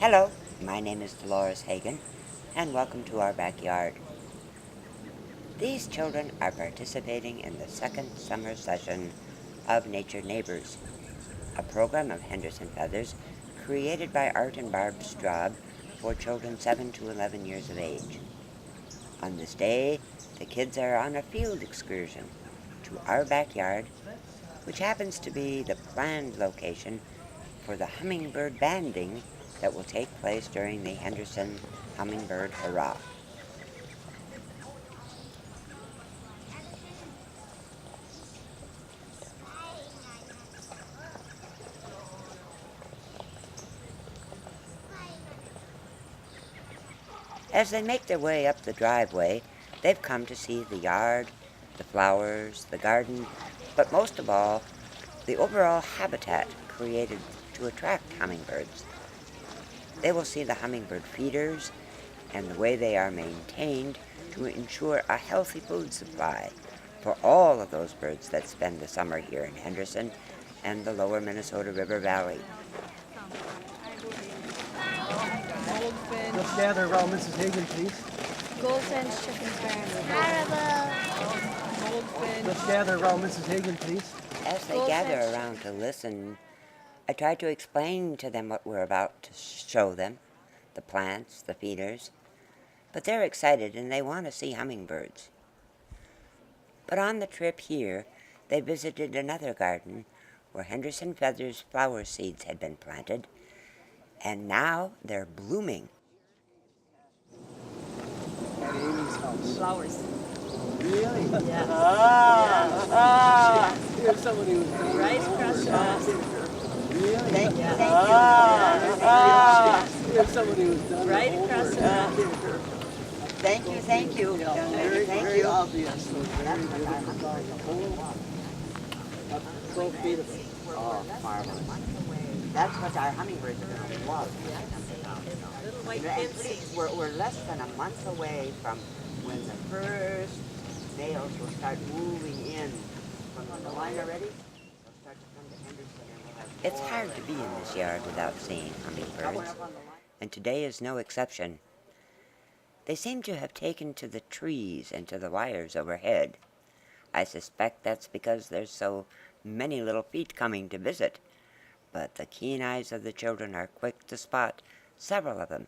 Hello, my name is Dolores Hagan, and welcome to our backyard. These children are participating in the second summer session of Nature Neighbors, a program of Henderson Feathers created by Art and Barb Straub for children 7 to 11 years of age. On this day, the kids are on a field excursion to our backyard, which happens to be the planned location for the hummingbird banding that will take place during the Henderson Hummingbird Hurrah. As they make their way up the driveway, they've come to see the yard, the flowers, the garden, but most of all, the overall habitat created to attract hummingbirds. They will see the hummingbird feeders and the way they are maintained to ensure a healthy food supply for all of those birds that spend the summer here in Henderson and the lower Minnesota River Valley. Let's gather around Mrs. Hagan, please. Goldfinch, chicken sparrow, goldfinch. Let's gather around Mrs. Hagan, please. As they gather around to listen, I try to explain to them what we're about to show them, the plants, the feeders, but they're excited and they want to see hummingbirds. But on the trip here, they visited another garden where Henderson Feathers flower seeds had been planted, and now they're blooming. At Amy's house. Flowers. Really? Yes. Here's somebody who's done Right across the house. Really? Thank you. Here's somebody who's done Right the whole across work. the house. Thank you. Very, Thank very you. obvious. So very beautiful. The whole that's so beautiful. Oh, marvelous. That's what our hummingbirds are going to love. Little white And pinsies. we're less than a month away from when the first males will start moving in from the line already. They'll start to come to Henderson and we'll have It's hard to be in this yard without seeing hummingbirds, and today is no exception. They seem to have taken to the trees and to the wires overhead. I suspect that's because there's so many little feet coming to visit, but the keen eyes of the children are quick to spot several of them,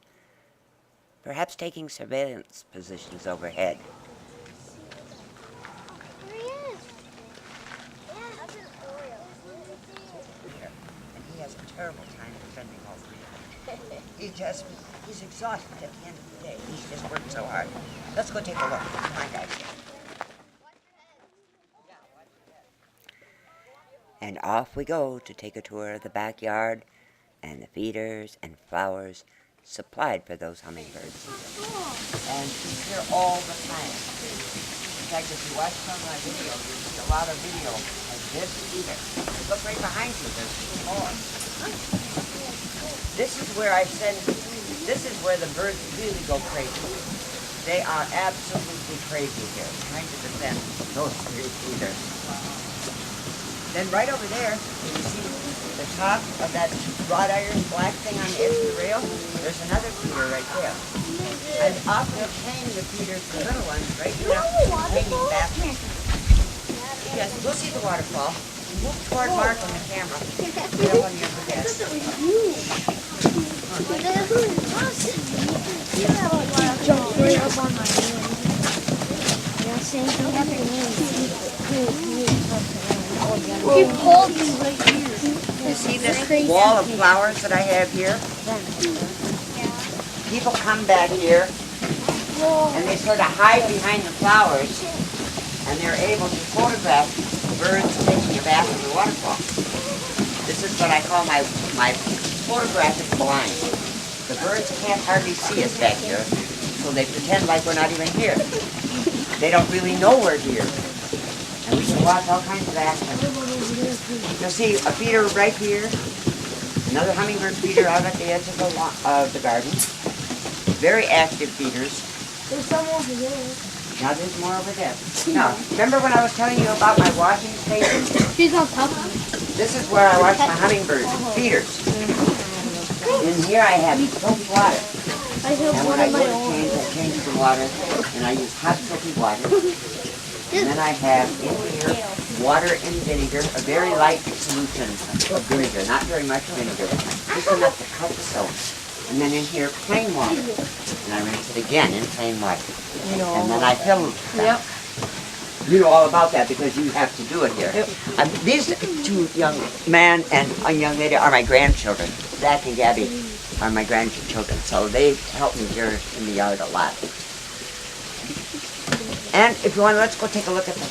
perhaps taking surveillance positions overhead. There he is. And he has a terrible time defending all three of them. He's exhausted at the end of the day. He's just worked so hard. Let's go take a look. Come on, guys. And off we go to take a tour of the backyard and the feeders and flowers supplied for those hummingbirds. And he's here all the time. In fact, if you watch some of my videos, you see a lot of video of this feeder. Look right behind you, there's more. This is where this is where the birds really go crazy. They are absolutely crazy here, trying to defend those three feeders. Then right over there, you see the top of that wrought iron black thing on the edge of the rail? There's another feeder right there. I've often chained the feeders, the little ones, right here, hanging back. Yes, go see the waterfall. Move toward Mark on the camera. Get up on your head. Jump right up on my hand. Yeah, same thing happened to me. He pulled me right here. You see this wall of flowers that I have here? People come back here and they sort of hide behind the flowers and they're able to photograph birds taking a bath in the waterfall. This is what I call my photographic blind. The birds can't hardly see us back here, so they pretend like we're not even here. They don't really know we're here. And we can watch all kinds of action. You'll see a feeder right here, another hummingbird feeder out at the edge of the garden. Very active feeders. There's some over there. Now there's more over there. Now, remember when I was telling you about my washing station? She's on top of me. This is where I wash my hummingbird feeders. In here I have soapy water. I have And one when I of go my to own. change, I change the water, and I use hot soapy water. And then I have in here water and vinegar, a very light solution of vinegar, not very much vinegar, just enough to cut the soap. And then in here, plain water. And I rinse it again in plain water. And then I fill them. You know all about that because you have to do it here. These two young man and a young lady are my grandchildren. Zach and Gabby are my grandchildren, so they help me here in the yard a lot. And if you want, let's go take a look at the